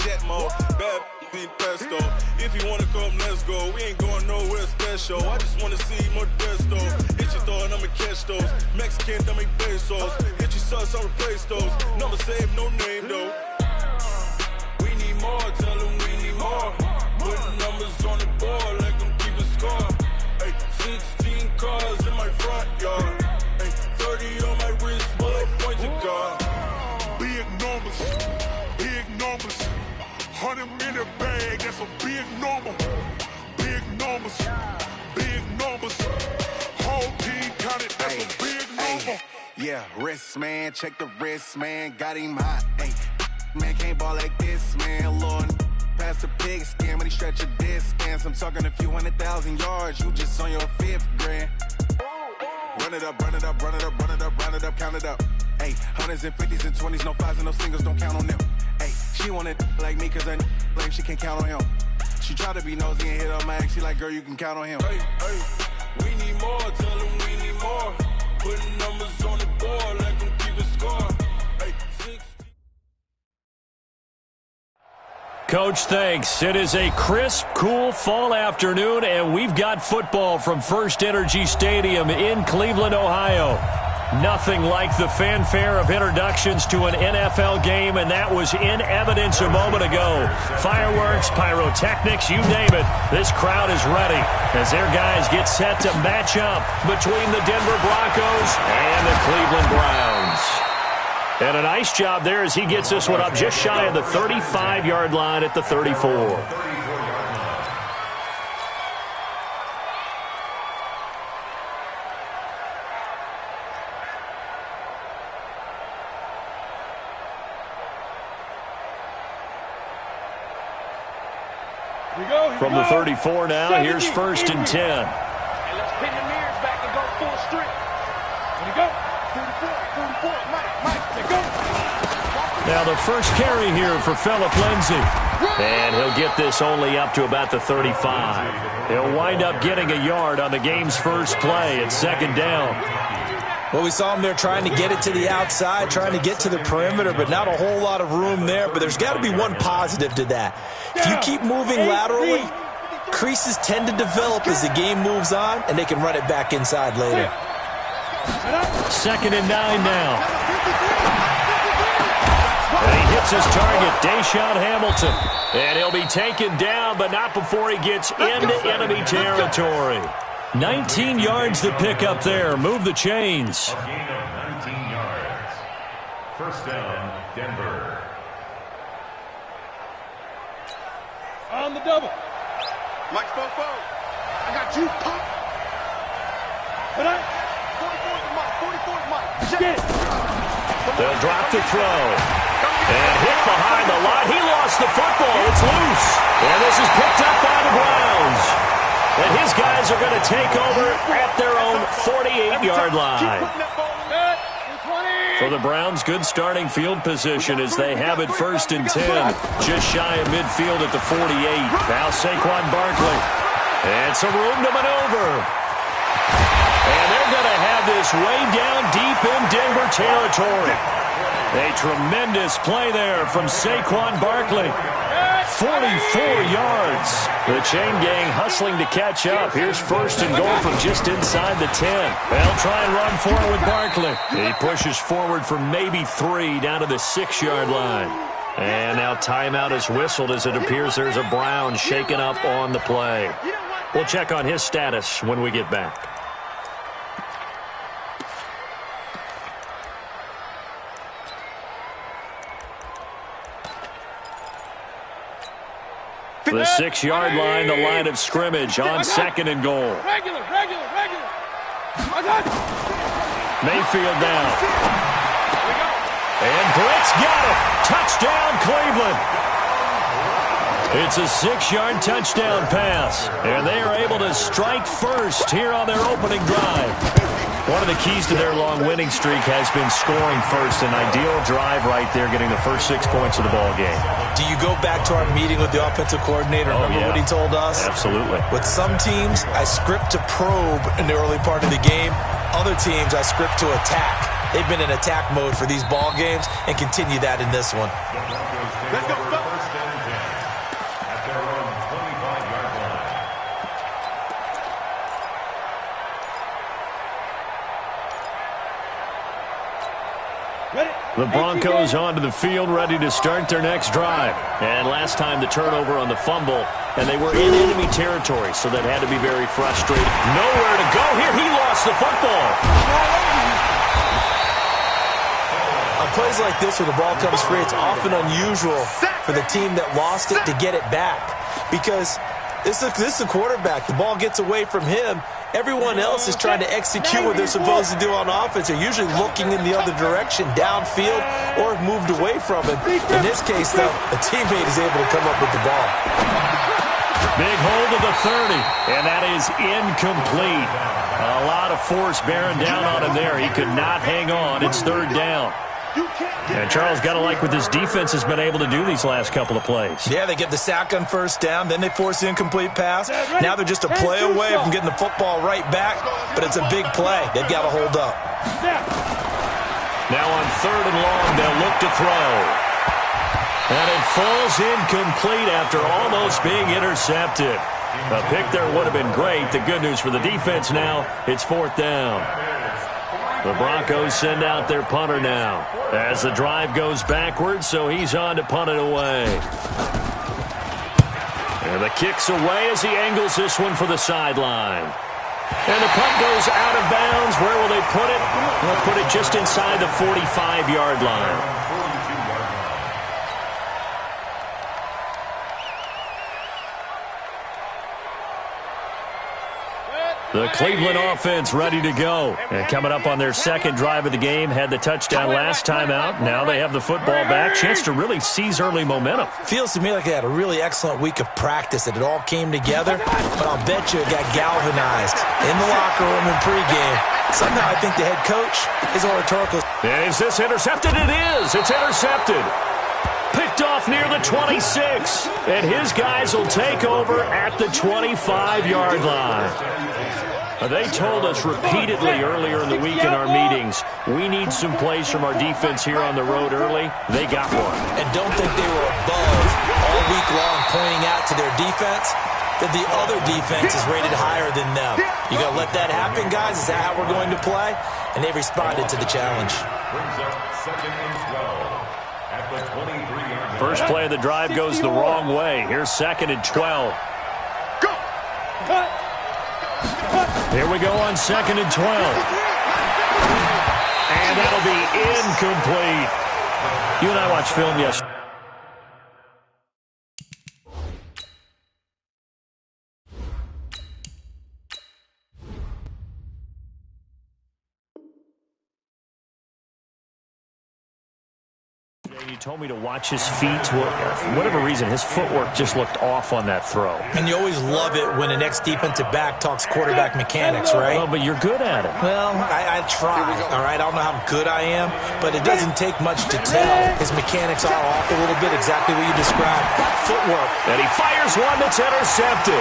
jet mode. Bad being pesto. If you wanna come, let's go. We ain't going nowhere special. I just wanna see Modesto. Hit your thought, I'ma catch those. Mexican, I make pesos. Hit your sus, I'll replace those. Number save, no name though. We need more, tell them we need more. Putting numbers on the board like I'm keeping score. Ay, 16 cars in my front yard. Ay, 30 on my wrist, bullet points of God. Big numbers, big numbers. 100-minute bag, that's a big number. Big numbers, big numbers. Whole team counted, that's a big number. Yeah, wrist man, check the wrist man, got him hot. Ay, man can't ball like this, man. Lord, past the pig skin when he stretch a distance. I'm talking a few 100,000 yards, you just on your 5th grand. Run it up, run it up, run it up, run it up, run it up, count it up. Ay, 100s and 50s and 20s, no 5s and no singles, don't count on them. Ay, she want it like me, cause I blame she can't count on him. She try to be nosy and hit on my ex, she like, girl, you can count on him. Hey, hey, we need more, tell them we need more. Putting numbers on the board like I'm keeping score. Hey, 16. Coach, thanks. It is a crisp, cool fall afternoon, and we've got football from First Energy Stadium in Cleveland, Ohio. Nothing like the fanfare of introductions to an NFL game, and that was in evidence a moment ago. Fireworks, pyrotechnics, you name it. This crowd is ready as their guys get set to match up between the Denver Broncos and the Cleveland Browns. And a nice job there as he gets this one up just shy of the 35-yard line at the 34. From the 34 now, here's 1st and 10. And let's pin the mirrors back and go full strip. Here we go. 34, Mike, they go. Now the first carry here for Phillip Lindsay. And he'll get this only up to about the 35. He'll wind up getting a yard on the game's first play at 2nd down. Well, we saw him there trying to get it to the outside, trying to get to the perimeter, but not a whole lot of room there. But there's got to be one positive to that. If you keep moving laterally, creases tend to develop as the game moves on, and they can run it back inside later. 2nd and 9 now. And he hits his target, Deshaun Hamilton. And he'll be taken down, but not before he gets into enemy territory. 19 yards to pick up there. Move the chains. A gain of 19 yards. 1st down, Denver. On the double. Mike Fofo, I got you, pop. But 44 Mike. Shit. They'll drop the throw. And hit behind the line. He lost the football. It's loose. And this is picked up by the Browns. And his guys are going to take over at their own 48-yard line. For the Browns, good starting field position as they have it 1st and 10. Just shy of midfield at the 48. Now Saquon Barkley. And some room to maneuver. And they're going to have this way down deep in Denver territory. A tremendous play there from Saquon Barkley. 44 yards. The chain gang hustling to catch up. Here's 1st and goal from just inside the 10. They'll try and run forward with Barkley. He pushes forward for maybe 3 down to the 6-yard line. And now timeout is whistled as it appears there's a Brown shaken up on the play. We'll check on his status when we get back. The 6-yard line, the line of scrimmage on 2nd and goal. Regular. Mayfield down. And Britt's got it. Touchdown, Cleveland. It's a 6-yard touchdown pass. And they are able to strike first here on their opening drive. One of the keys to their long winning streak has been scoring first. An ideal drive right there, getting the first 6 points of the ball game. Do you go back to our meeting with the offensive coordinator? Remember what he told us? Absolutely. With some teams, I script to probe in the early part of the game. Other teams, I script to attack. They've been in attack mode for these ball games and continue that in this one. Let's go. The Broncos onto the field, ready to start their next drive. And last time the turnover on the fumble, and they were in enemy territory, so that had to be very frustrating. Nowhere to go here. He lost the football. On plays like this where the ball comes free, it's often unusual for the team that lost it to get it back. Because this is the quarterback. The ball gets away from him. Everyone else is trying to execute what they're supposed to do on offense. They're usually looking in the other direction, downfield, or have moved away from him. In this case, though, a teammate is able to come up with the ball. Big hold of the 30, and that is incomplete. A lot of force bearing down on him there. He could not hang on. It's third down. And Charles, got to like what this defense has been able to do these last couple of plays. Yeah, they get the sack on first down, then they force the incomplete pass. Now they're just a play away from getting the football right back, but it's a big play. They've got to hold up. Now on third and long, they'll look to throw. And it falls incomplete after almost being intercepted. A pick there would have been great. The good news for the defense now, it's fourth down. The Broncos send out their punter now as the drive goes backwards, so he's on to punt it away. And the kick's away as he angles this one for the sideline. And the punt goes out of bounds. Where will they put it? They'll put it just inside the 45-yard line. The Cleveland offense ready to go. And coming up on their second drive of the game, had the touchdown last time out. Now they have the football back. Chance to really seize early momentum. Feels to me like they had a really excellent week of practice, that it all came together. But I'll bet you it got galvanized in the locker room in pregame. Somehow I think the head coach is oratorical. Is this intercepted? It is. It's intercepted. Picked off near the 26. And his guys will take over at the 25-yard line. They told us repeatedly earlier in the week in our meetings, we need some plays from our defense here on the road early. They got one. And don't think they were above all week long pointing out to their defense that the other defense is rated higher than them. You got to let that happen, guys. Is that how we're going to play? And they responded to the challenge. First play of the drive goes the wrong way. Here's second and 12. Go! Here we go on second and 12. And that'll be incomplete. You and I watched film yesterday. You told me to watch his feet. For whatever reason, his footwork just looked off on that throw. And you always love it when an ex-defensive back talks quarterback mechanics, right? Well, but you're good at it. Well, I try, all right? I don't know how good I am, but it doesn't take much to tell. His mechanics are off a little bit, exactly what you described. Footwork. And he fires one that's intercepted.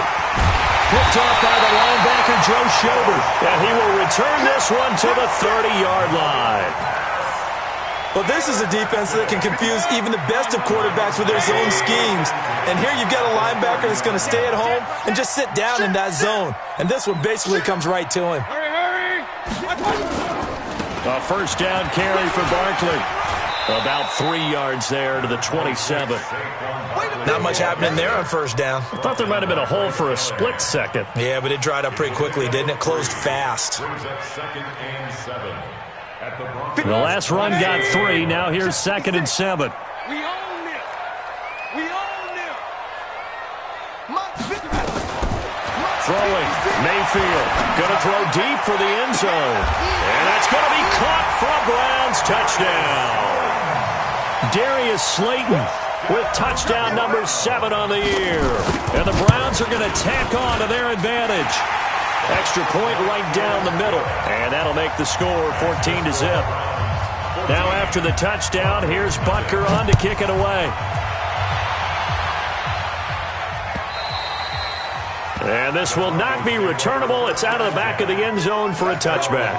Picked off by the linebacker, Joe Schobert. And he will return this one to the 30-yard line. Well, this is a defense that can confuse even the best of quarterbacks with their zone schemes. And here you've got a linebacker that's going to stay at home and just sit down in that zone. And this one basically comes right to him. Hurry! A first down carry for Barkley. About 3 yards there to the 27. Not much happening there on first down. I thought there might have been a hole for a split second. Yeah, but it dried up pretty quickly, didn't it? Closed fast. The last run got 3. Now here's second and 7. We own it! We own it! Throwing. Mayfield. Going to throw deep for the end zone. And that's going to be caught for a Browns touchdown. Darius Slayton with touchdown number 7 on the year. And the Browns are going to tack on to their advantage. Extra point right down the middle. And that'll make the score 14-0. Now after the touchdown, here's Butker on to kick it away. And this will not be returnable. It's out of the back of the end zone for a touchback.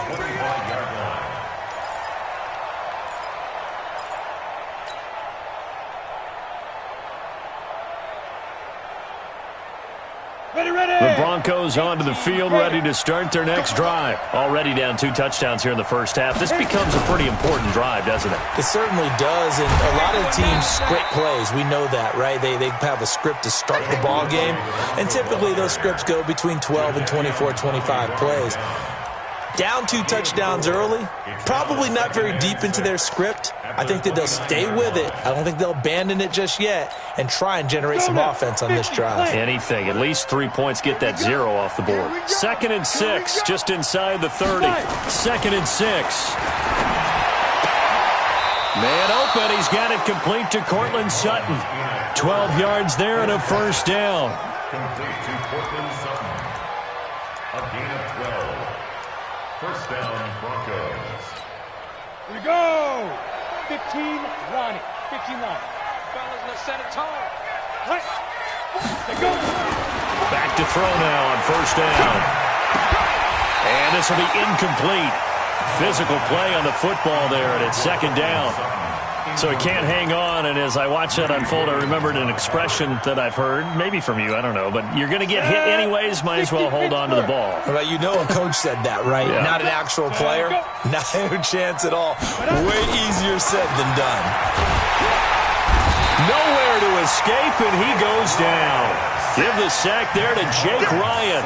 The Broncos onto the field, ready to start their next drive. Already down 2 touchdowns here in the first half. This becomes a pretty important drive, doesn't it? It certainly does, and a lot of teams script plays. We know that, right? They have a script to start the ball game, and typically those scripts go between 12 and 24, 25 plays. Down 2 touchdowns early, probably not very deep into their script. I think that they'll stay with it. I don't think they'll abandon it just yet and try and generate some offense on this drive. Anything. At least 3 points, get that 0 off the board. 2nd and 6, just inside the 30. 2nd and 6. Man open. He's got it complete to Cortland Sutton. 12 yards there and a first down. Complete to Cortland Sutton. A gain of 12. First down, Broncos. Here we go. 15 Ronnie. 15 Ronnie. Fellas, let's set it tall. They go. Back to throw now on first down. And this will be incomplete. Physical play on the football there, and it's 2nd down. So he can't hang on, and as I watch that unfold, I remembered an expression that I've heard, maybe from you, I don't know, but you're going to get hit anyways, might as well hold on to the ball. Well, you know a coach said that, right? Yeah. Not an actual player. No chance at all. Way easier said than done. Nowhere to escape, and he goes down. Give the sack there to Jake Ryan.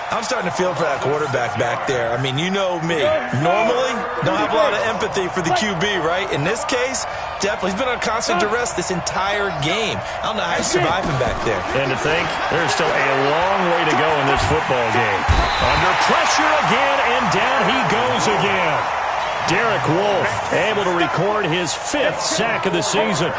I'm starting to feel for that quarterback back there. I mean, you know me. Normally, don't have a lot of empathy for the QB, right? In this case, definitely. He's been on constant duress this entire game. I don't know how he's surviving back there. And to think, there's still a long way to go in this football game. Under pressure again, and down he goes again. Derek Wolfe able to record his 5th sack of the season.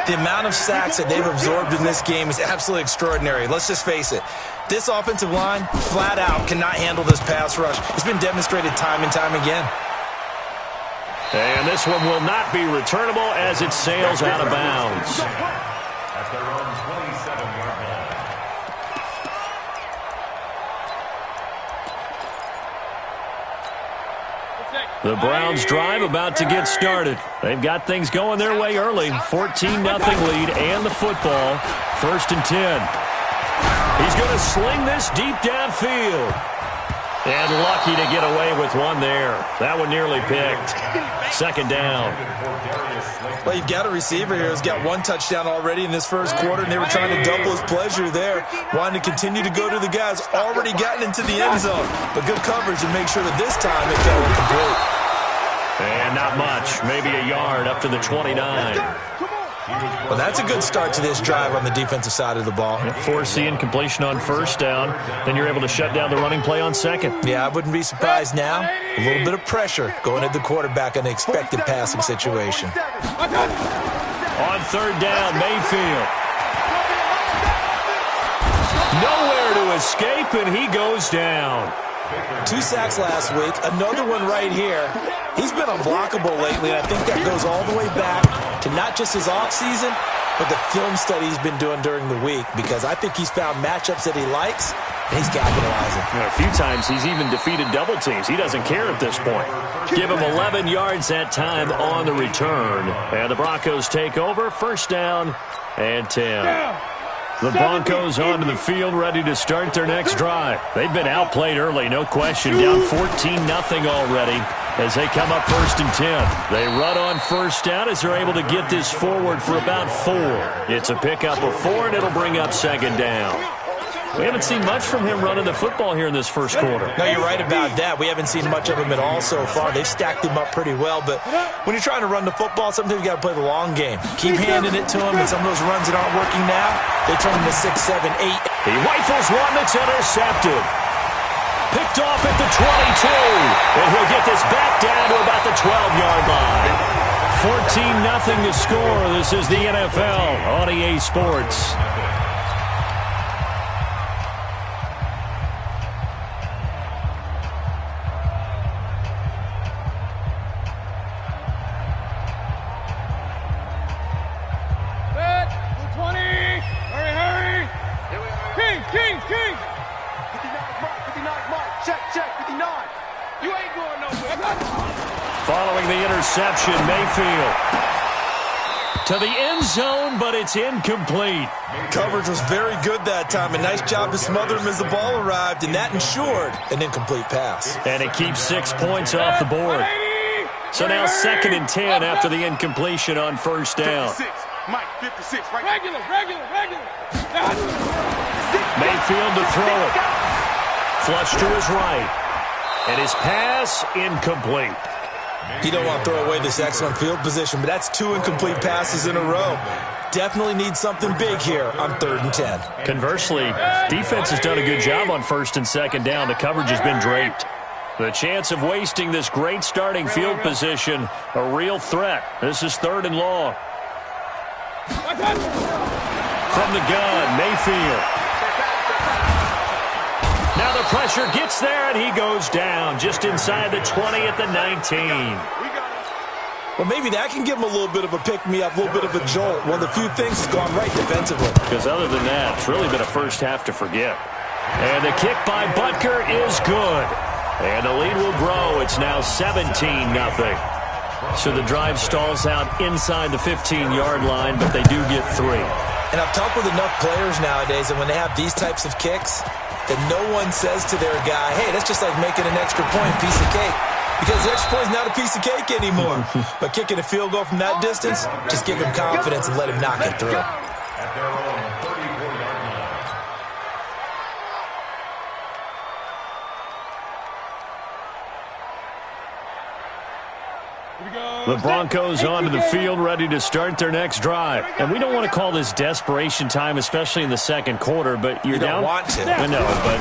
The amount of sacks that they've absorbed in this game is absolutely extraordinary. Let's just face it. This offensive line, flat out, cannot handle this pass rush. It's been demonstrated time and time again. And this one will not be returnable as it sails out of bounds. At their own 27-yard line. The Browns drive about to get started. They've got things going their way early. 14-0 lead and the football. 1st and 10. He's going to sling this deep downfield. And lucky to get away with one there. That one nearly picked. 2nd down. Well, you've got a receiver here who's got 1 touchdown already in this first quarter, and they were trying to double his pleasure there, wanting to continue to go to the guys already gotten into the end zone. But good coverage and make sure that this time it fell incomplete. And not much. Maybe a yard up to the 29. Well, that's a good start to this drive on the defensive side of the ball. Forcing completion on first down. Then you're able to shut down the running play on second. Yeah, I wouldn't be surprised now. A little bit of pressure going at the quarterback in the expected passing situation. On third down, Mayfield. Nowhere to escape, and he goes down. 2 sacks last week, another one right here. He's been unblockable lately, and I think that goes all the way back to not just his offseason, but the film study he's been doing during the week, because I think he's found matchups that he likes, and he's capitalizing. A few times he's even defeated double teams. He doesn't care at this point. Give him 11 yards that time on the return. And the Broncos take over. 1st down and 10. The Broncos onto the field, ready to start their next drive. They've been outplayed early, no question. Down 14-0 already as they come up 1st and 10. They run on first down as they're able to get this forward for about 4. It's a pickup of 4, and it'll bring up 2nd down. We haven't seen much from him running the football here in this first quarter. No, you're right about that. We haven't seen much of him at all so far. They've stacked him up pretty well, but when you're trying to run the football, sometimes you got to play the long game. Keep handing it to him, and some of those runs that aren't working now, they turn into 6, 7, 8. He rifles one that's intercepted. Picked off at the 22, and he'll get this back down to about the 12-yard line. 14-0 to score. This is the NFL on EA Sports. Check. 59, Mark. Following the interception, Mayfield. To the end zone, but it's incomplete. Coverage was very good that time. A nice job to smother him as the ball arrived, and that ensured an incomplete pass. And it keeps 6 points off the board. So now 2nd and 10 after the incompletion on first down. 56. Mike, 56, right? Regular. Mayfield to throw it. Flush to his right. And his pass incomplete. You don't want to throw away this excellent field position, but that's 2 incomplete passes in a row. Definitely need something big here on 3rd and 10. Conversely, defense has done a good job on 1st and 2nd down. The coverage has been draped. The chance of wasting this great starting field position, a real threat. This is 3rd and long. From the gun, Mayfield. Now the pressure gets there, and he goes down just inside the 20 at the 19. Well, maybe that can give him a little bit of a pick-me-up, a little bit of a jolt. One of the few things has gone right defensively. Because other than that, it's really been a first half to forget. And the kick by Butker is good. And the lead will grow. It's now 17-0. So the drive stalls out inside the 15-yard line, but they do get 3. And I've talked with enough players nowadays, and when they have these types of kicks, that no one says to their guy, hey, that's just like making an extra point, piece of cake. Because the extra point is not a piece of cake anymore. But kicking a field goal from that distance, just give him confidence and let him knock it through. At their own 34-yard line. The Broncos onto the field, ready to start their next drive. And we don't want to call this desperation time, especially in the second quarter, but you're down. You don't want to. I know, but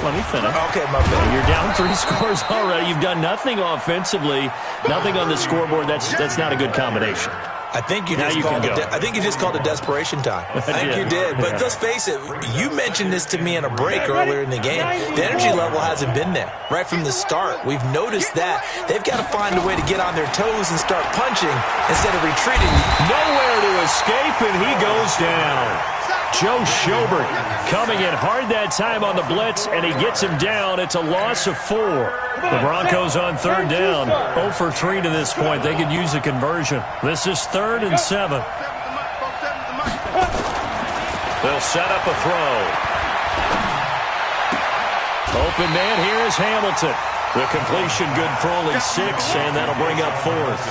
let me finish. Okay, my bad. You're down 3 scores already. You've done nothing offensively, nothing on the scoreboard. That's not a good combination. I think you just called it desperation time. I think you did. But let's face it, you mentioned this to me in a break earlier in the game. The energy level hasn't been there right from the start. We've noticed that. They've got to find a way to get on their toes and start punching instead of retreating. Nowhere to escape, and he goes down. Joe Schobert coming in hard that time on the blitz, and he gets him down. It's a loss of 4. The Broncos on 3rd down, 0 for 3 to this point. They could use a conversion. This is 3rd and 7. They'll set up a throw. Open man here is Hamilton. The completion good for only 6, and that'll bring up 4th.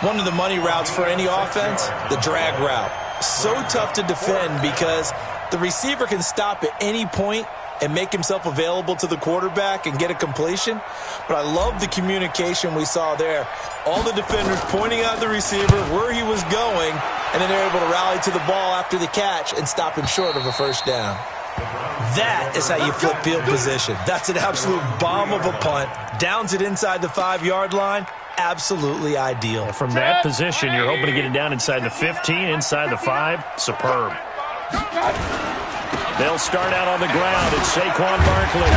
One of the money routes for any offense, the drag route. So tough to defend because the receiver can stop at any point and make himself available to the quarterback and get a completion. But I love the communication we saw there. All the defenders pointing out the receiver, where he was going, and then they're able to rally to the ball after the catch and stop him short of a first down. That is how you flip field position. That's an absolute bomb of a punt. Downs it inside the 5-yard line. Absolutely ideal. From that position, you're hoping to get it down inside the 15, inside the 5. Superb. They'll start out on the ground. It's Saquon Barkley.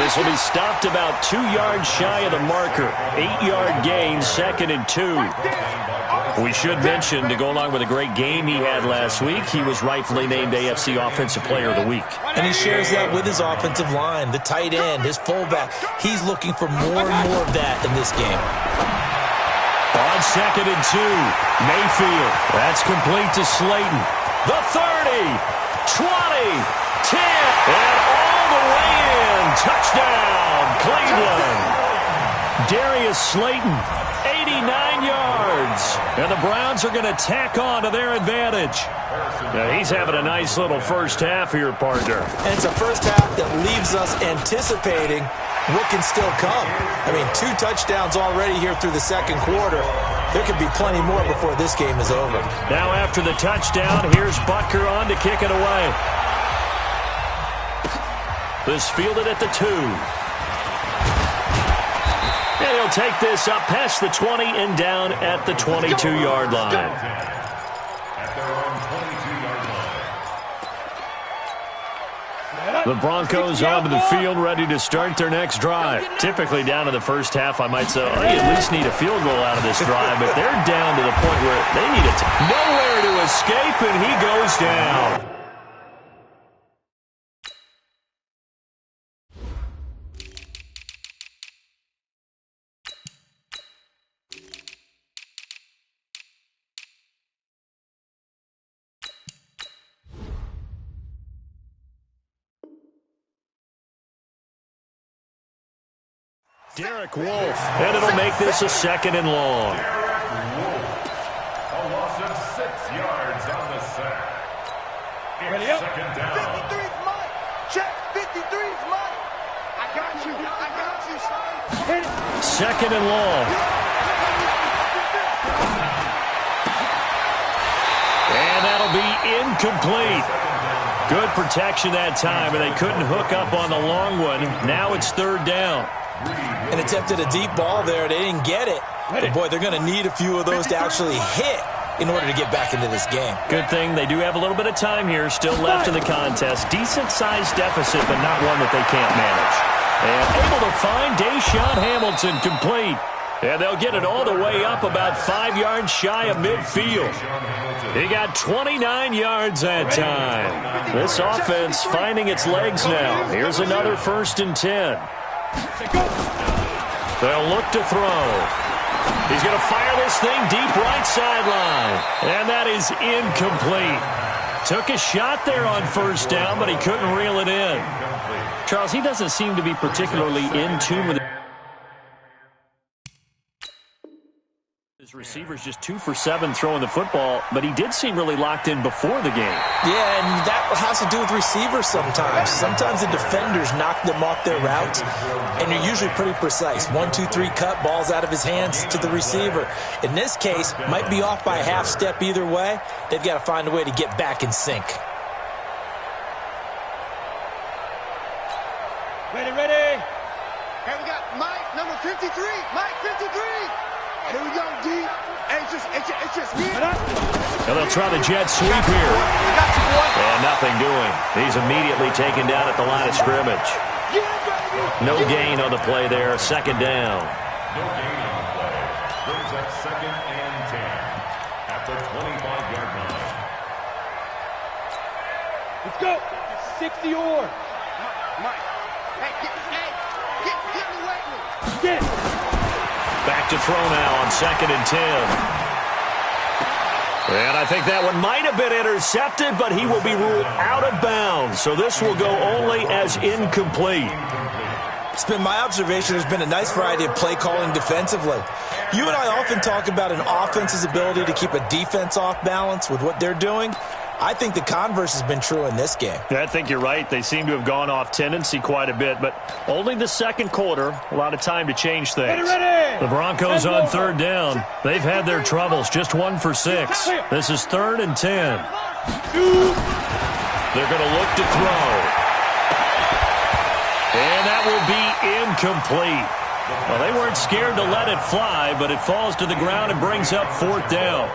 This will be stopped about 2 yards shy of the marker. 8-yard gain, 2nd and 2. We should mention, to go along with a great game he had last week, he was rightfully named AFC Offensive Player of the Week. And he shares that with his offensive line, the tight end, his fullback. He's looking for more and more of that in this game. On 2nd and 2, Mayfield. That's complete to Slayton. The 30, 20, 10, and all the way in. Touchdown, Cleveland. Darius Slayton, 89 yards. And the Browns are going to tack on to their advantage. Now, he's having a nice little first half here, partner. And it's a first half that leaves us anticipating what can still come. I mean, 2 touchdowns already here through the second quarter. There could be plenty more before this game is over. Now after the touchdown, here's Butker on to kick it away. This fielded at the 2. And he'll take this up past the 20 and down at the 22-yard line. At their own 22-yard line. The Broncos onto the field, ready to start their next drive. Typically down in the first half, I might say, oh, you at least need a field goal out of this drive, but they're down to the point where they need it. Nowhere to escape, and he goes down. Derek Wolfe, and it'll make this a 2nd and long. A loss of 6 yards on the sack. It's 2nd down. 53's mine. Check. 53's mine. I got you, son. 2nd and long. And that'll be incomplete. Good protection that time, and they couldn't hook up on the long one. Now it's 3rd down. And attempted a deep ball there. They didn't get it. But, boy, they're going to need a few of those to actually hit in order to get back into this game. Good thing they do have a little bit of time here still left in the contest. Decent-sized deficit, but not one that they can't manage. And able to find Deshaun Hamilton complete. And they'll get it all the way up about 5 yards shy of midfield. He got 29 yards that time. This offense finding its legs now. Here's another 1st and 10. They'll look to throw. He's going to fire this thing deep right sideline. And that is incomplete. Took a shot there on 1st down, but he couldn't reel it in. Charles, he doesn't seem to be particularly in tune with it. His receiver's just 2 for 7 throwing the football, but he did seem really locked in before the game. Yeah, and that has to do with receivers sometimes. Sometimes the defenders knock them off their route, and you're usually pretty precise. 1, 2, 3 cut, balls out of his hands to the receiver. In this case, might be off by a half step either way. They've got to find a way to get back in sync. Ready. Hey, we got Mike, number 53. Mike, 53. Here we go, D. Hey, it's just me. And they'll try the jet sweep here. And nothing doing. He's immediately taken down at the line of scrimmage. No gain on the play there. 2nd down. No gain on the play. Brings up 2nd and 10 at the 25-yard line. Let's go. 60 or. Mike. Hey, get in the way. Get. Back to throw now on 2nd and 10. And I think that one might have been intercepted, but he will be ruled out of bounds. So this will go only as incomplete. It's been my observation there's been a nice variety of play calling defensively. You and I often talk about an offense's ability to keep a defense off balance with what they're doing. I think the converse has been true in this game. I think you're right. They seem to have gone off tendency quite a bit, but only the 2nd quarter. A lot of time to change things. The Broncos on 3rd down. They've had their troubles. Just 1 for 6. This is 3rd and 10. They're going to look to throw. And that will be incomplete. Well, they weren't scared to let it fly, but it falls to the ground and brings up 4th down.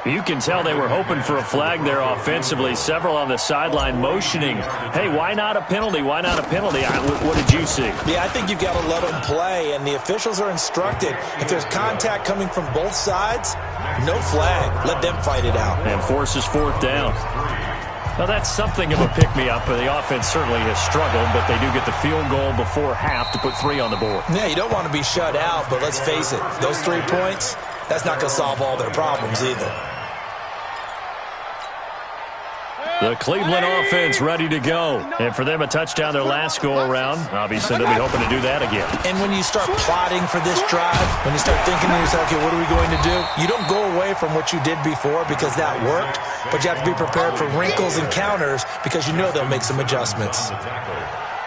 You can tell they were hoping for a flag there offensively. Several on the sideline motioning, hey, why not a penalty? Why not a penalty? What did you see? Yeah, I think you've got to let them play, and the officials are instructed. If there's contact coming from both sides, no flag. Let them fight it out. And forces 4th down. Now, that's something of a pick-me-up. The offense certainly has struggled, but they do get the field goal before half to put 3 on the board. Yeah, you don't want to be shut out, but let's face it, those 3 points, that's not going to solve all their problems either. The Cleveland offense ready to go. And for them, a touchdown their last go-around. Obviously, they'll be hoping to do that again. And when you start plotting for this drive, when you start thinking to yourself, okay, what are we going to do? You don't go away from what you did before because that worked, but you have to be prepared for wrinkles and counters because you know they'll make some adjustments.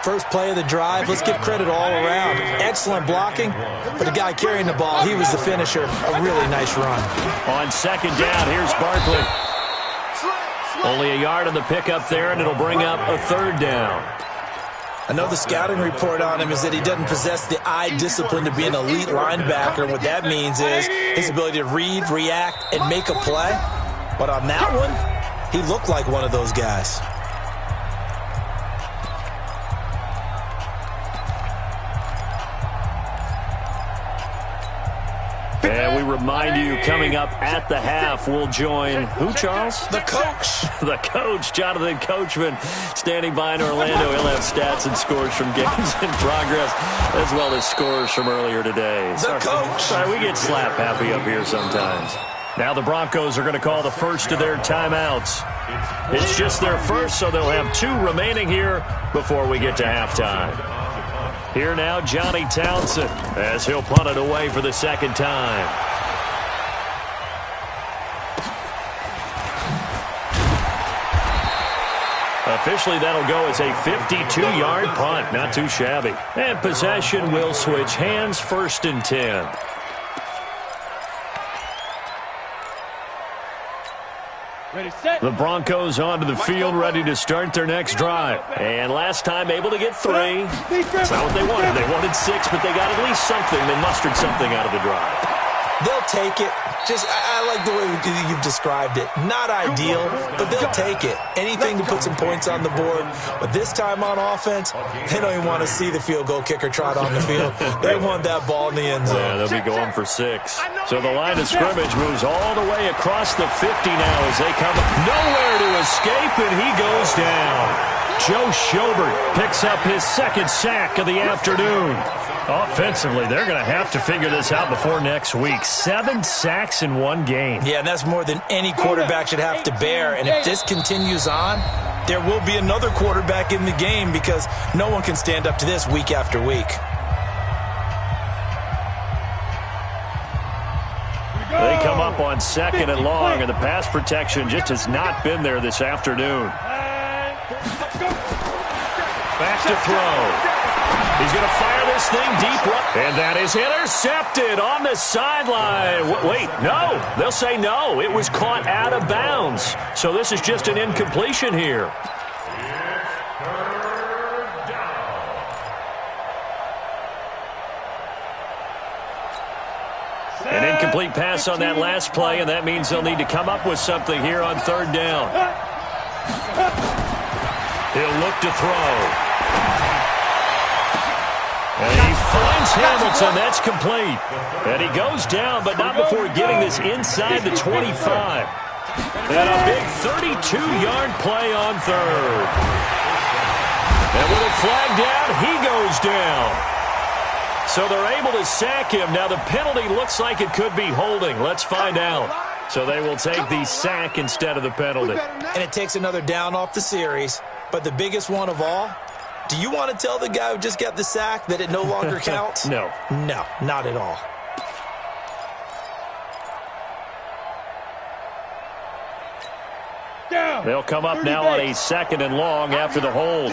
First play of the drive, let's give credit all around. Excellent blocking, but the guy carrying the ball, he was the finisher. A really nice run. On 2nd down, here's Barkley. Only a yard on the pickup there, and it'll bring up a 3rd down. I know the scouting report on him is that he doesn't possess the eye discipline to be an elite linebacker. What that means is his ability to read, react, and make a play. But on that one, he looked like one of those guys. And we remind you, coming up at the half, we'll join who, Charles? The coach. The coach, Jonathan Coachman, standing by in Orlando. He'll have stats and scores from games in progress, as well as scores from earlier today. The coach. Sorry, we get slap happy up here sometimes. Now the Broncos are going to call the first of their timeouts. It's just their first, so they'll have 2 remaining here before we get to halftime. Here now, Johnny Townsend, as he'll punt it away for the second time. Officially, that'll go as a 52-yard punt. Not too shabby. And possession will switch hands, 1st and 10. Ready, set. The Broncos onto the field, ready to start their next drive. And last time, able to get 3. It's not what they wanted. They wanted 6, but they got at least something. They mustered something out of the drive. They'll take it. I like the way you've described it. Not ideal, but they'll take it. Anything to put some points on the board. But this time on offense, they don't even want to see the field goal kicker trot on the field. They want that ball in the end zone. Yeah, they'll be going for 6. So the line of scrimmage moves all the way across the 50 now as they come nowhere to escape, and he goes down. Joe Schobert picks up his 2nd sack of the afternoon. Offensively, they're going to have to figure this out before next week. 7 sacks in 1 game. Yeah, and that's more than any quarterback should have to bear. And if this continues on, there will be another quarterback in the game because no one can stand up to this week after week. They come up on 2nd and long, and the pass protection just has not been there this afternoon. Back to throw. He's going to fire this thing deep. And that is intercepted on the sideline. Wait, no. They'll say no. It was caught out of bounds. So this is just an incompletion here. An incomplete pass on that last play, and that means they'll need to come up with something here on 3rd down. He'll look to throw. And he finds Hamilton. That's complete. And he goes down, but not before getting this inside the 25. And a big 32-yard play on 3rd. And with a flag down, he goes down. So they're able to sack him. Now the penalty looks like it could be holding. Let's find out. So they will take the sack instead of the penalty. And it takes another down off the series. But the biggest one of all, do you want to tell the guy who just got the sack that it no longer counts? No. No, not at all. They'll come up now on a 2nd and long after the hold.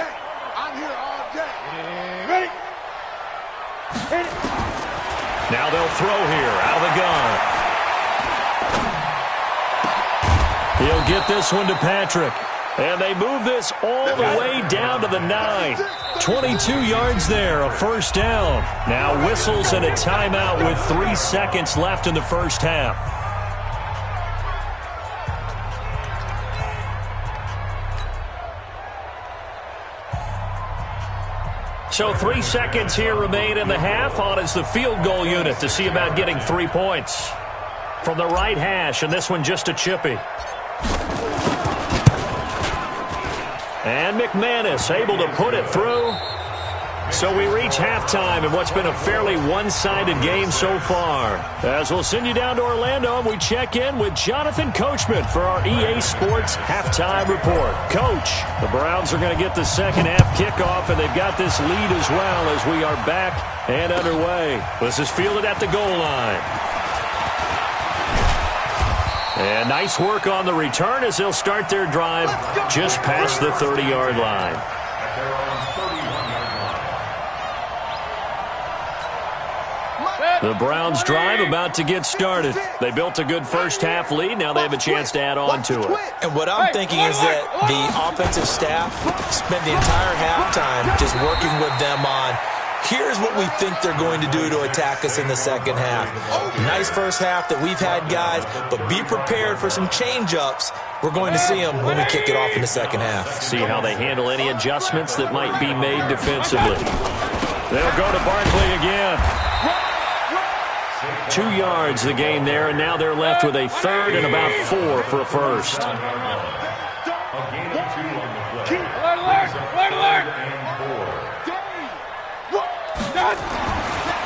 Now they'll throw here out of the gun. He'll get this one to Patrick. And they move this all the way down to the 9. 22 yards there, a 1st down. Now whistles and a timeout with 3 seconds left in the 1st half. So 3 seconds here remain in the half. On is the field goal unit to see about getting 3 points. From the right hash, and this one just a chippy. And McManus able to put it through. So we reach halftime in what's been a fairly one-sided game so far. As we'll send you down to Orlando, and we check in with Jonathan Coachman for our EA Sports Halftime Report. Coach, the Browns are going to get the 2nd half kickoff, and they've got this lead as well as we are back and underway. This is fielded at the goal line. And nice work on the return as they'll start their drive just past the 30-yard line. The Browns drive about to get started. They built a good 1st half lead. Now they have a chance to add on to it. And what I'm thinking is that the offensive staff spent the entire halftime just working with them on, here's what we think they're going to do to attack us in the 2nd half. Nice 1st half that we've had, guys, but be prepared for some change-ups. We're going to see them when we kick it off in the 2nd half. See how they handle any adjustments that might be made defensively. They'll go to Barkley again. 2 yards the gain there, and now they're left with a 3rd and about 4 for a 1st.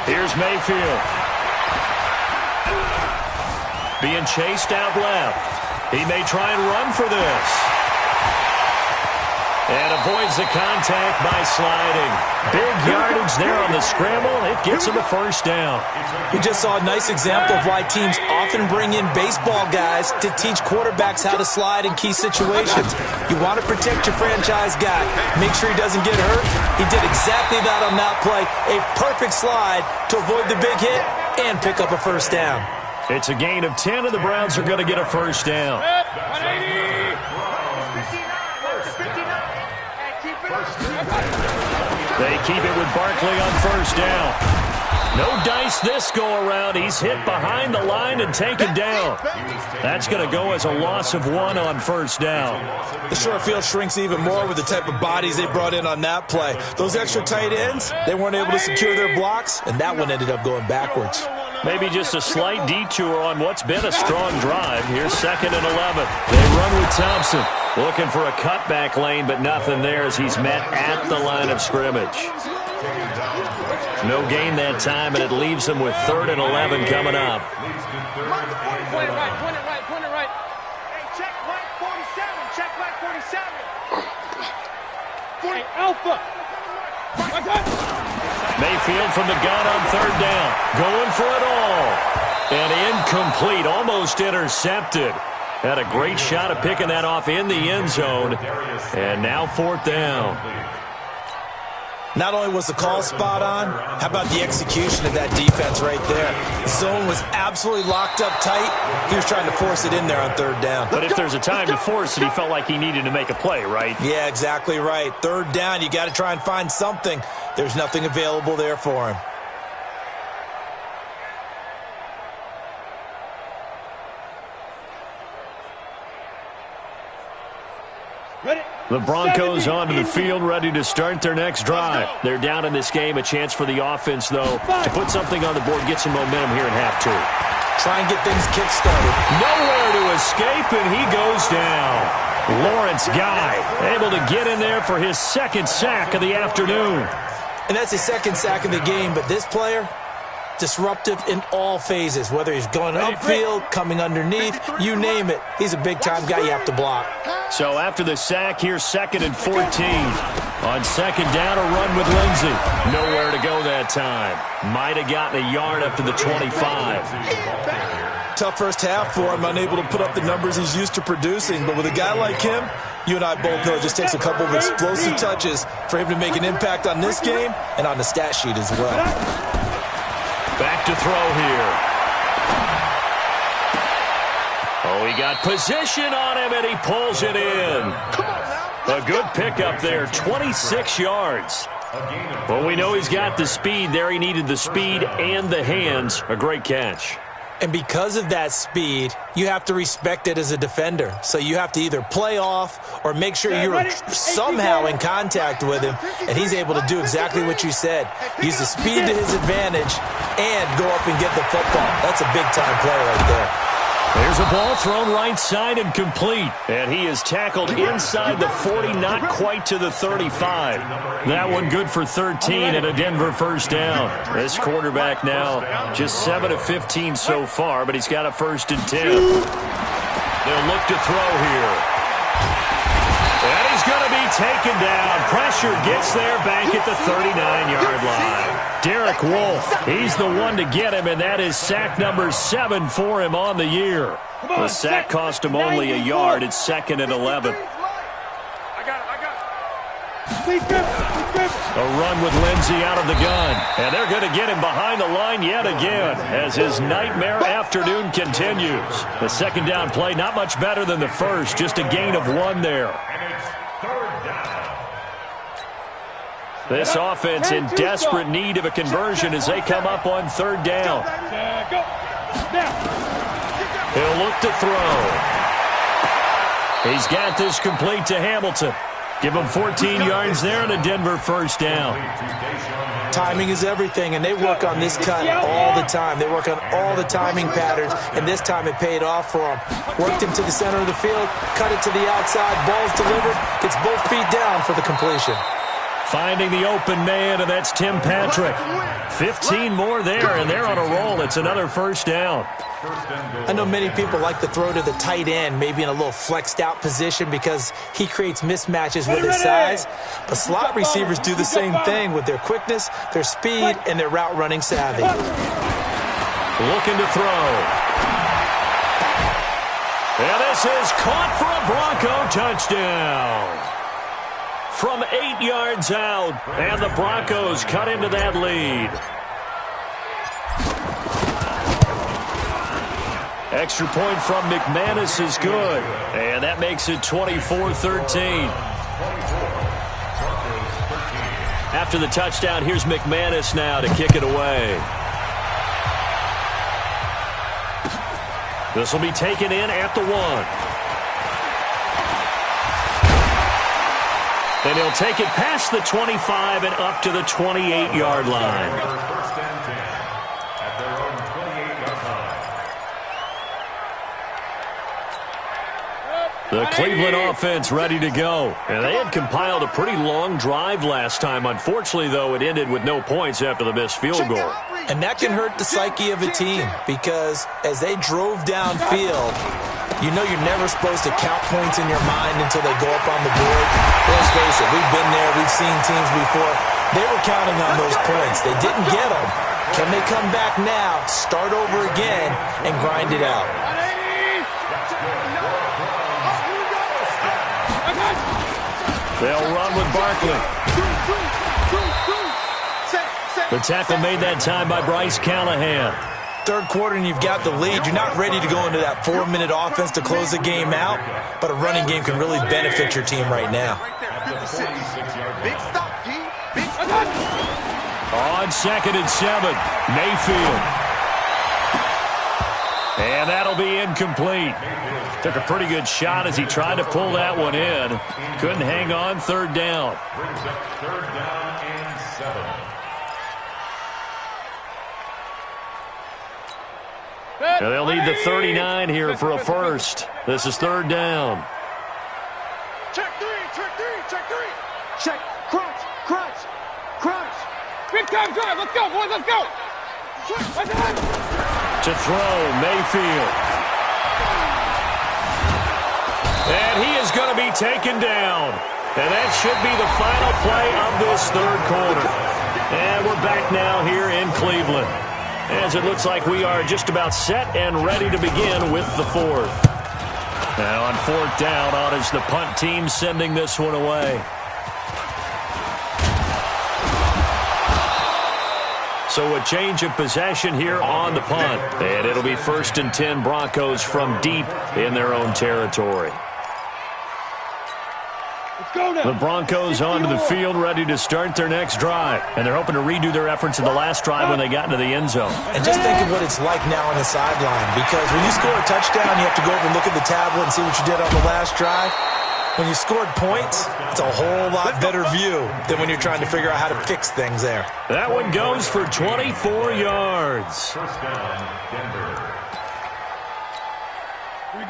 Here's Mayfield. Being chased out left. He may try and run for this. And avoids the contact by sliding. Big yardage there on the scramble. It gets him a first down. We just saw a nice example of why teams often bring in baseball guys to teach quarterbacks how to slide in key situations. You want to protect your franchise guy. Make sure he doesn't get hurt. He did exactly that on that play. A perfect slide to avoid the big hit and pick up a first down. It's a gain of 10, and the Browns are going to get a first down. They keep it with Barkley on first down. No dice this go-around. He's hit behind the line and taken down. That's going to go as a loss of 1 on first down. The short field shrinks even more with the type of bodies they brought in on that play. Those extra tight ends, they weren't able to secure their blocks, and that one ended up going backwards. Maybe just a slight detour on what's been a strong drive. Here's 2nd and 11. They run with Thompson. Looking for a cutback lane, but nothing there as he's met at the line of scrimmage. No gain that time, and it leaves him with 3rd and 11 coming up. Point it right. Hey, check right 47. Check right 47. Hey, Alpha. Mayfield from the gun on 3rd down. Going for it all. And incomplete, almost intercepted. Had a great shot at picking that off in the end zone. And now 4th down. Not only was the call spot on, how about the execution of that defense right there? The zone was absolutely locked up tight. He was trying to force it in there on 3rd down. But if there's a time to force it, he felt like he needed to make a play, right? Yeah, exactly right. 3rd down, you got to try and find something. There's nothing available there for him. The Broncos onto the field, ready to start their next drive. They're down in this game. A chance for the offense, though, to put something on the board, get some momentum here in half 2. Try and get things kick-started. Nowhere to escape, and he goes down. Lawrence Guy able to get in there for his 2nd sack of the afternoon. And that's his 2nd sack of the game, but this player, disruptive in all phases, whether he's going upfield, coming underneath, you name it. He's a big-time guy you have to block. So after the sack, here's 2nd and 14. On 2nd down, a run with Lindsey. Nowhere to go that time. Might have gotten a yard up to the 25. Tough first half for him, unable to put up the numbers he's used to producing. But with a guy like him, you and I both know it just takes a couple of explosive touches for him to make an impact on this game and on the stat sheet as well. Back to throw here. Oh, he got position on him, and he pulls it in. A good pickup there, 26 yards. Well, we know he's got the speed there. He needed the speed and the hands. A great catch. And because of that speed, you have to respect it as a defender. So you have to either play off or make sure you're somehow in contact with him, and he's able to do exactly what you said. Use the speed to his advantage and go up and get the football. That's a big-time play right there. There's a ball thrown right side and complete. And he is tackled inside the 40, not quite to the 35. That one good for 13 and a Denver first down. This quarterback now just 7 of 15 so far, but he's got a 1st and 10. They'll look to throw here. And he's going to be taken down. Pressure gets there back at the 39-yard line. Derek Wolfe, he's the one to get him, and that is sack number 7 for him on the year. The sack cost him only a yard. It's 2nd and 11. A run with Lindsey out of the gun. And they're going to get him behind the line yet again as his nightmare afternoon continues. The 2nd down play, not much better than the first, just a gain of 1 there. This offense in desperate need of a conversion as they come up on 3rd down. He'll look to throw. He's got this complete to Hamilton. Give him 14 yards there and a Denver first down. Timing is everything, and they work on this cut all the time. They work on all the timing patterns, and this time it paid off for him. Worked him to the center of the field, cut it to the outside, ball's delivered, gets both feet down for the completion. Finding the open man, and that's Tim Patrick. 15 more there, and they're on a roll. It's another first down. I know many people like to throw to the tight end, maybe in a little flexed out position because he creates mismatches with his size. But slot receivers do the same thing with their quickness, their speed, and their route running savvy. Looking to throw. And this is caught for a Bronco touchdown. From 8 yards out, and the Broncos cut into that lead. Extra point from McManus is good, and that makes it 24-13. After the touchdown, here's McManus now to kick it away. This will be taken in at the 1. And he'll take it past the 25 and up to the 28-yard line. First and 10 at their own 28-yard line. The Cleveland offense ready to go. And they had compiled a pretty long drive last time. Unfortunately, though, it ended with no points after the missed field goal. And that can hurt the psyche of a team because as they drove downfield, you know you're never supposed to count points in your mind until they go up on the board. Let's face it, we've been there. We've seen teams before. They were counting on those points. They didn't get them. Can they come back now, start over again, and grind it out? They'll run with Barkley. The tackle made that time by Bryce Callahan. Third quarter and you've got the lead. You're not ready to go into that 4-minute offense to close the game out, but a running game can really benefit your team right now. On 2nd and 7, Mayfield. And that'll be incomplete. Took a pretty good shot as he tried to pull that one in. Couldn't hang on. 3rd down. Brings up 3rd down and 7. And they'll need the 39 here for a first. This is 3rd down. Check 3, check 3, check 3. Check, crunch, crunch, crunch. Big time drive, let's go, boys, let's go. To throw, Mayfield. And he is going to be taken down. And that should be the final play of this 3rd quarter. And we're back now here in Cleveland, as it looks like we are just about set and ready to begin with the 4th. Now on 4th down, on is the punt team sending this one away. So a change of possession here on the punt. And it'll be 1st and 10 Broncos from deep in their own territory. The Broncos onto the field ready to start their next drive. And they're hoping to redo their efforts in the last drive when they got into the end zone. And just think of what it's like now on the sideline, because when you score a touchdown, you have to go over and look at the tablet and see what you did on the last drive. When you scored points, it's a whole lot better view than when you're trying to figure out how to fix things there. That one goes for 24 yards. First down, Denver.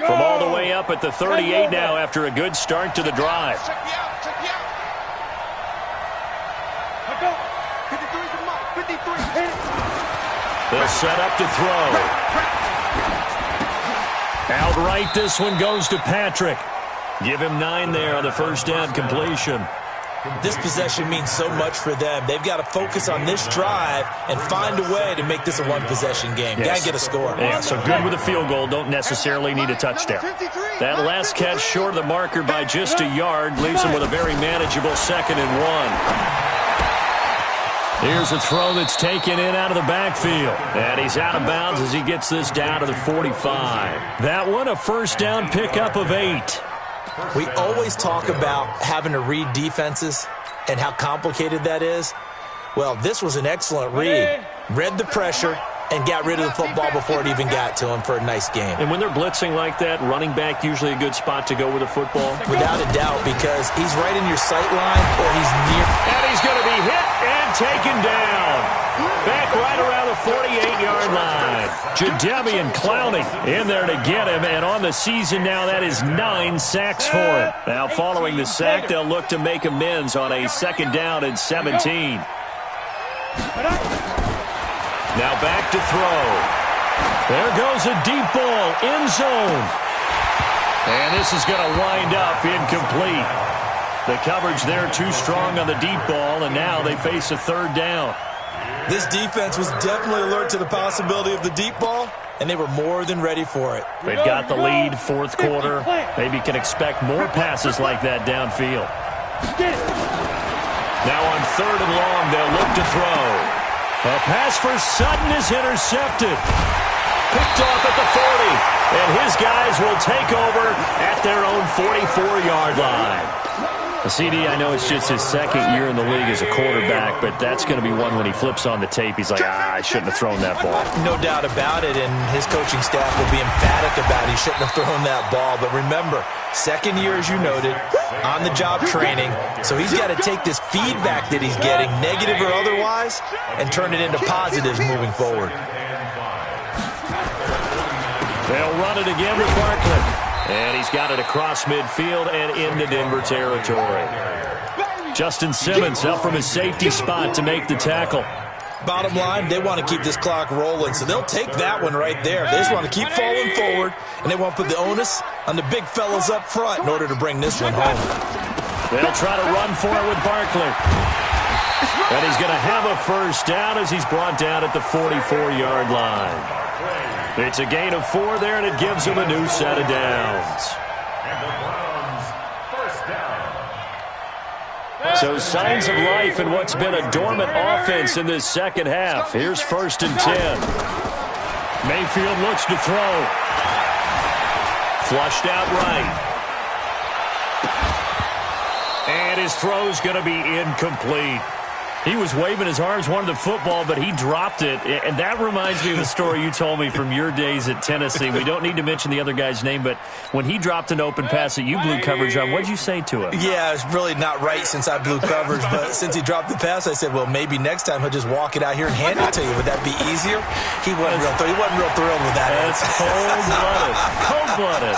From all the way up at the 38 now after a good start to the drive. Check me out, check me out. Let go. 53's the mark, 53. They'll set up to throw. Outright, this one goes to Patrick. Give him 9 there on the first down completion. This possession means so much for them. They've got to focus on this drive and find a way to make this a one-possession game. Yes. Got to get a score. Yeah, so good with a field goal. Don't necessarily need a touchdown. That last catch short of the marker by just a yard leaves them with a very manageable 2nd and 1. Here's a throw that's taken in out of the backfield. And he's out of bounds as he gets this down to the 45. That one, a first down pickup of 8. We always talk about having to read defenses and how complicated that is. Well, this was an excellent read. Read the pressure, and got rid of the football before it even got to him for a nice game. And when they're blitzing like that, running back usually a good spot to go with the football? Without a doubt, because he's right in your sight line or he's near. And he's going to be hit and taken down. Back right around the 48-yard line. Jadeveon Clowney in there to get him, and on the season now, that is 9 sacks for him. Now, following the sack, they'll look to make amends on a 2nd down and 17. Now back to throw. There goes a deep ball, end zone. And this is going to wind up incomplete. The coverage there too strong on the deep ball, and now they face a 3rd down. This defense was definitely alert to the possibility of the deep ball, and they were more than ready for it. They've got the lead, 4th quarter. Maybe can expect more passes like that downfield. Now on 3rd and long, they'll look to throw. A pass for Sutton is intercepted. Picked off at the 40. And his guys will take over at their own 44-yard line. CD, I know it's just his 2nd year in the league as a quarterback, but that's going to be one when he flips on the tape. He's like, I shouldn't have thrown that ball. No doubt about it, and his coaching staff will be emphatic about he shouldn't have thrown that ball. But remember, 2nd year, as you noted, on-the-job training, so he's got to take this feedback that he's getting, negative or otherwise, and turn it into positives moving forward. They'll run it again with Barkley. And he's got it across midfield and into Denver territory. Justin Simmons up from his safety spot to make the tackle. Bottom line, they want to keep this clock rolling, so they'll take that one right there. They just want to keep falling forward, and they want to put the onus on the big fellas up front in order to bring this one home. They'll try to run for it with Barkley. And he's going to have a 1st down as he's brought down at the 44-yard line. It's a gain of 4 there, and it gives him a new set of downs. And the Browns, 1st down. So signs of life in what's been a dormant offense in this 2nd half. Here's 1st and 10. Mayfield looks to throw. Flushed out right. And his throw's going to be incomplete. He was waving his arms, wanted the football, but he dropped it. And that reminds me of the story you told me from your days at Tennessee. We don't need to mention the other guy's name, but when he dropped an open pass that you blew coverage on, what did you say to him? Yeah, it's really not right since I blew coverage, but since he dropped the pass, I said, well, maybe next time he'll just walk it out here and hand it to you. Would that be easier? He wasn't real thrilled with that. That's cold-blooded. Cold-blooded.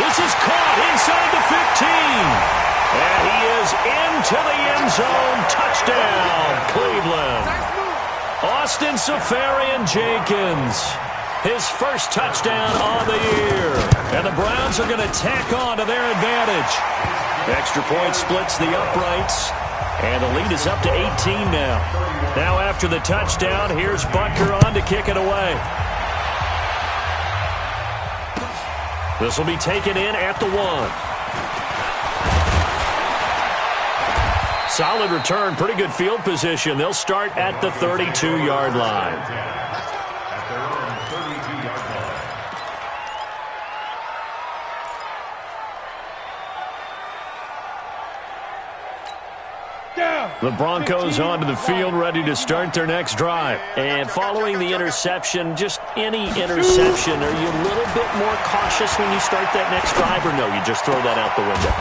This is caught inside the 15. And he is into the end zone. Touchdown, Cleveland. Austin Seferian-Jenkins, his 1st touchdown on the year. And the Browns are going to tack on to their advantage. Extra point splits the uprights. And the lead is up to 18 now. Now after the touchdown, here's Butker on to kick it away. This will be taken in at the 1. Solid return, pretty good field position. They'll start at the 32-yard line. At their own 32-yard line. The Broncos onto the field, ready to start their next drive. And following the interception, just any interception, are you a little bit more cautious when you start that next drive, or no, you just throw that out the window?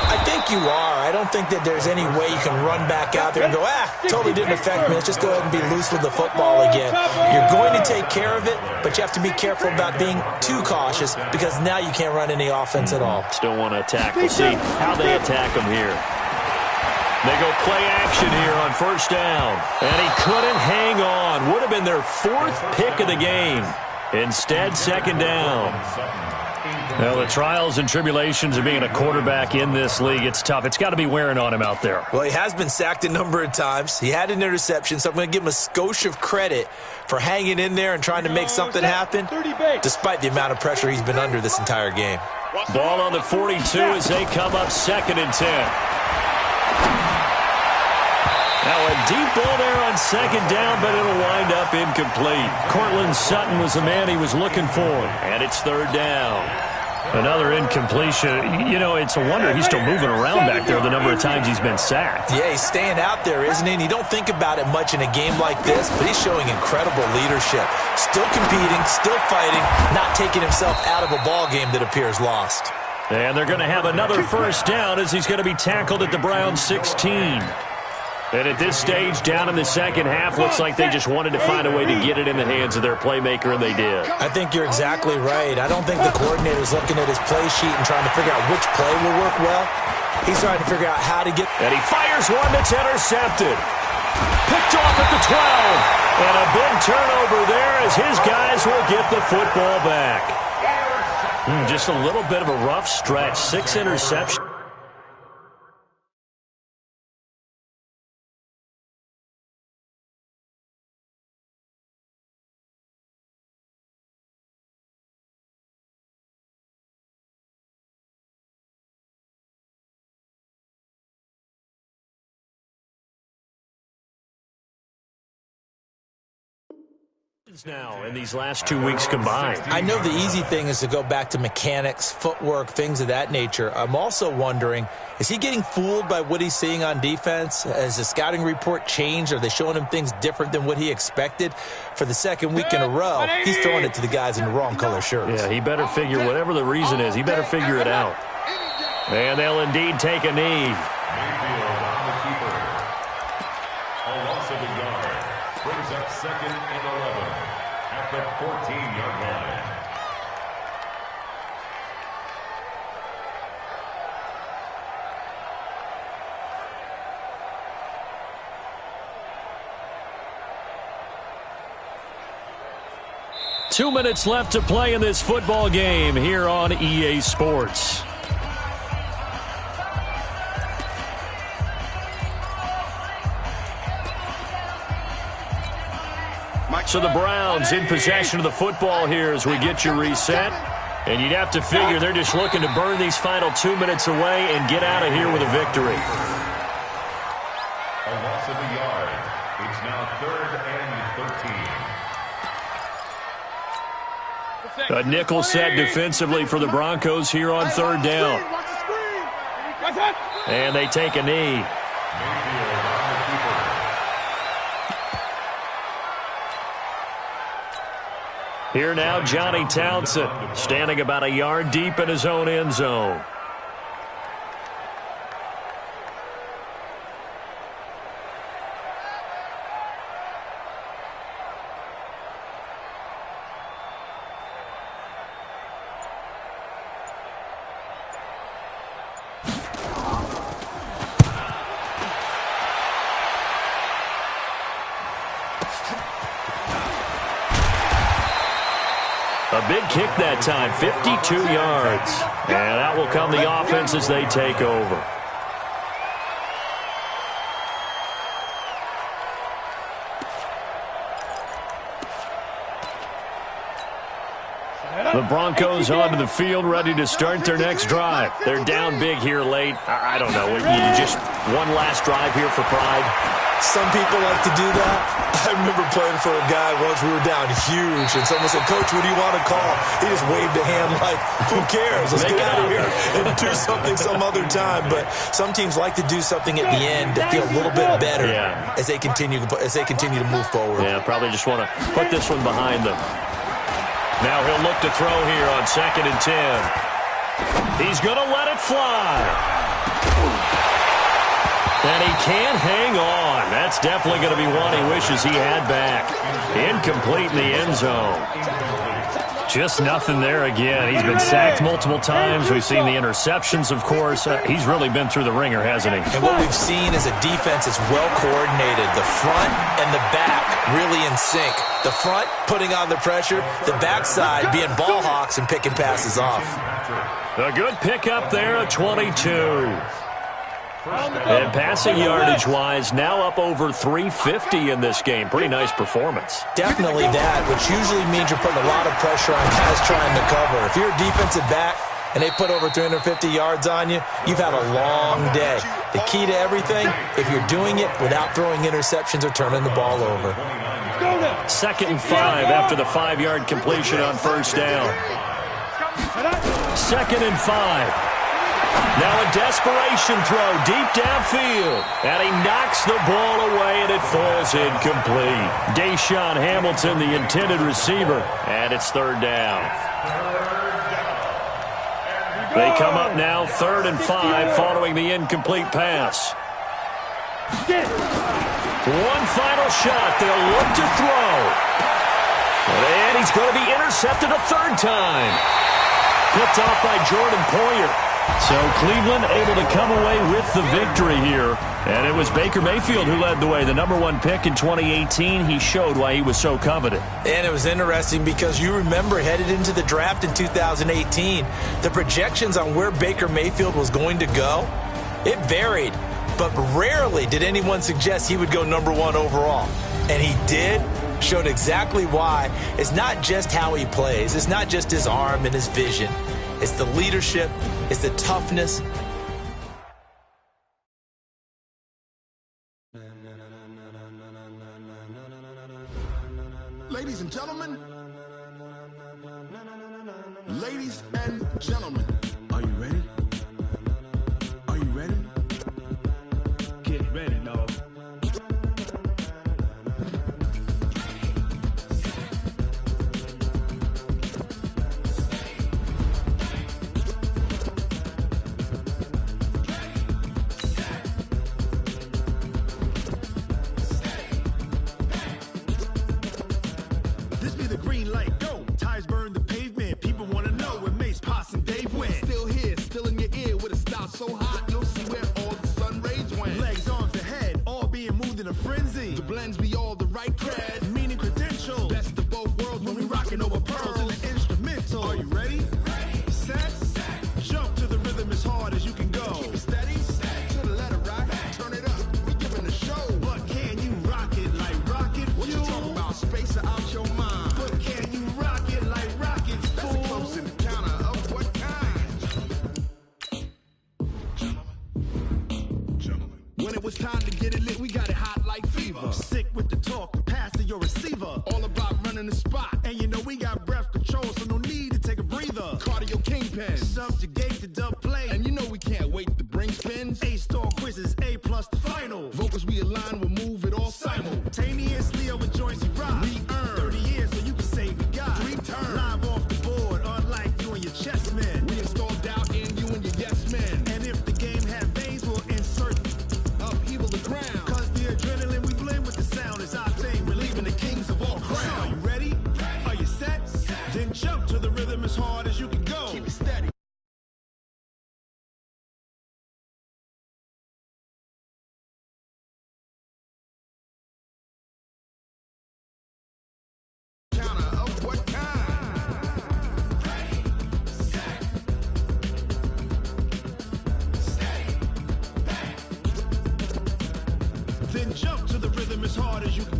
I think you are. I don't think that there's any way you can run back out there and go, totally didn't affect me. Let's just go ahead and be loose with the football again. You're going to take care of it, but you have to be careful about being too cautious because now you can't run any offense at all. Still want to attack. We'll see how they attack them here. They go play action here on 1st down. And he couldn't hang on. Would have been their 4th pick of the game. Instead, 2nd down. Well, the trials and tribulations of being a quarterback in this league, it's tough. It's got to be wearing on him out there. Well, he has been sacked a number of times. He had an interception, so I'm going to give him a skosh of credit for hanging in there and trying to make something happen, despite the amount of pressure he's been under this entire game. Ball on the 42 as they come up 2nd and 10. Now a deep ball there on 2nd down, but it'll wind up incomplete. Cortland Sutton was the man he was looking for, and it's 3rd down. Another incompletion. You know, it's a wonder he's still moving around back there the number of times he's been sacked. Yeah, he's staying out there, isn't he? And you don't think about it much in a game like this, but he's showing incredible leadership. Still competing, still fighting, not taking himself out of a ball game that appears lost. And they're going to have another first down as he's going to be tackled at the Browns 16. And at this stage, down in the second half, looks like they just wanted to find a way to get it in the hands of their playmaker, and they did. I think you're exactly right. I don't think the coordinator's looking at his play sheet and trying to figure out which play will work well. He's trying to figure out how to get... And he fires one that's intercepted. Picked off at the 12. And a big turnover there as his guys will get the football back. Just a little bit of a rough stretch. 6 interceptions. Now in these last 2 weeks combined. I know the easy thing is to go back to mechanics, footwork, things of that nature. I'm also wondering, is he getting fooled by what he's seeing on defense? Has the scouting report changed? Are they showing him things different than what he expected? For the second week in a row, he's throwing it to the guys in the wrong color shirts. Yeah, he better figure, whatever the reason is, he better figure it out. And they'll indeed take a knee. Mayfield on the keeper. A loss of a yard. Brings up 2nd and 11 at the 14-yard line. Two minutes left to play in this football game here on EA Sports. So the Browns in possession of the football here as we get you reset. And you'd have to figure they're just looking to burn these final 2 minutes away and get out of here with a victory. A loss of a yard. It's now 3rd and 13. A nickel set defensively for the Broncos here on 3rd down. And they take a knee. Mayfield on the keeper. Here now, Johnny Townsend, standing about a yard deep in his own end zone. A big kick that time, 52 yards. And out will come the offense as they take over. The Broncos onto the field, ready to start their next drive. They're down big here late. I don't know. You just one last drive here for pride. Some people like to do that. I remember playing for a guy once. We were down huge, and someone said, "Coach, what do you want to call?" He just waved a hand like, "Who cares? Let's get out of here and do something some other time." But some teams like to do something at the end to feel a little bit better as they continue to move forward. Yeah, probably just want to put this one behind them. Now he'll look to throw here on 2nd and 10. He's going to let it fly. And he can't hang on. That's definitely going to be one he wishes he had back. Incomplete in the end zone. Just nothing there again. He's been sacked multiple times. We've seen the interceptions, of course. He's really been through the ringer, hasn't he? And what we've seen is a defense that's well coordinated. The front and the back really in sync. The front putting on the pressure. The backside being ball hawks and picking passes off. A good pickup there, a 22. And passing yardage-wise, now up over 350 in this game. Pretty nice performance. Definitely that, which usually means you're putting a lot of pressure on guys trying to cover. If you're a defensive back and they put over 350 yards on you, you've had a long day. The key to everything, if you're doing it without throwing interceptions or turning the ball over. 2nd and 5 after the 5-yard completion on 1st down. 2nd and 5. Now a desperation throw deep downfield. And he knocks the ball away, and it falls incomplete. Deshaun Hamilton, the intended receiver, and it's 3rd down. They come up now 3rd and 5 following the incomplete pass. One final shot. They'll look to throw. And he's going to be intercepted a 3rd time. Picked off by Jordan Poyer. So Cleveland able to come away with the victory here. And it was Baker Mayfield who led the way. The #1 pick in 2018. He showed why he was so coveted. And it was interesting because you remember headed into the draft in 2018, the projections on where Baker Mayfield was going to go, it varied. But rarely did anyone suggest he would go #1 overall. And he did. Showed exactly why. It's not just how he plays. It's not just his arm and his vision. It's the leadership. It's the toughness. Ladies and gentlemen. Ladies and gentlemen. Are you ready? Are you ready? Get ready, dog. This be the green light, go. Tires burn the pavement. People want to know where Mace, Potts, and Dave went. Still here, still in your ear with a style so hot, you'll see where all the sun rays went. Legs, arms, and head, all being moved in a frenzy. The blends be all the right cred, meaning credentials. Best of both worlds when we rocking over pearls in the instrumental. Are you ready? Set. Jump to the rhythm as hard as you can go. Keep it steady. To the letter, right? Turn it up. We giving the show. But can you rock it like rocket fuel? What you talking about? Space out your mind. But can you rock it like rockets, fool? That's a close encounter of what kind? Gentlemen. When it was time to get it lit, we got it hot like fever. Sick with the talk, pass to your receiver. All about running the spot. And you know we got breath control, so no need to take a breather. Cardio kingpin. Subjugate the dub play. And you know we can't wait to bring spins. A-star quizzes, A+ the final. Vocals we align, we'll move it all simultaneously over joints we rock. We earn 30 years so you can say we got 3 turns. Live off the board, unlike you and your chess men. We install doubt in you and your yes men. And if the game had veins, we'll insert upheaval the ground. Cause the adrenaline we blend with the sound is our thing. We're leaving the kings of all crowns. So are you ready? Are you set? Then jump to the rhythm as hard as you can go. Keep it steady. Counter of what kind? Then jump to the rhythm as hard as you can